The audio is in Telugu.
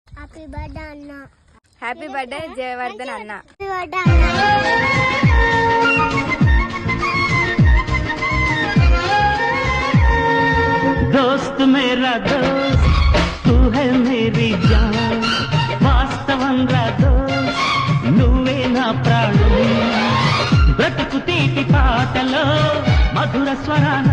హ్యాపీ బర్త్డే అన్న. హ్యాపీ బర్త్డే జయవర్ధన్ అన్న. హ్యాపీ బర్త్డే అన్న. दोस्त मेरा दोस्त तू है मेरी जान వాస్తవంగా దోస్త్ నువ్వే నా ప్రాణం బ్రతుకు తీపి పాటలో మధుర స్వరాన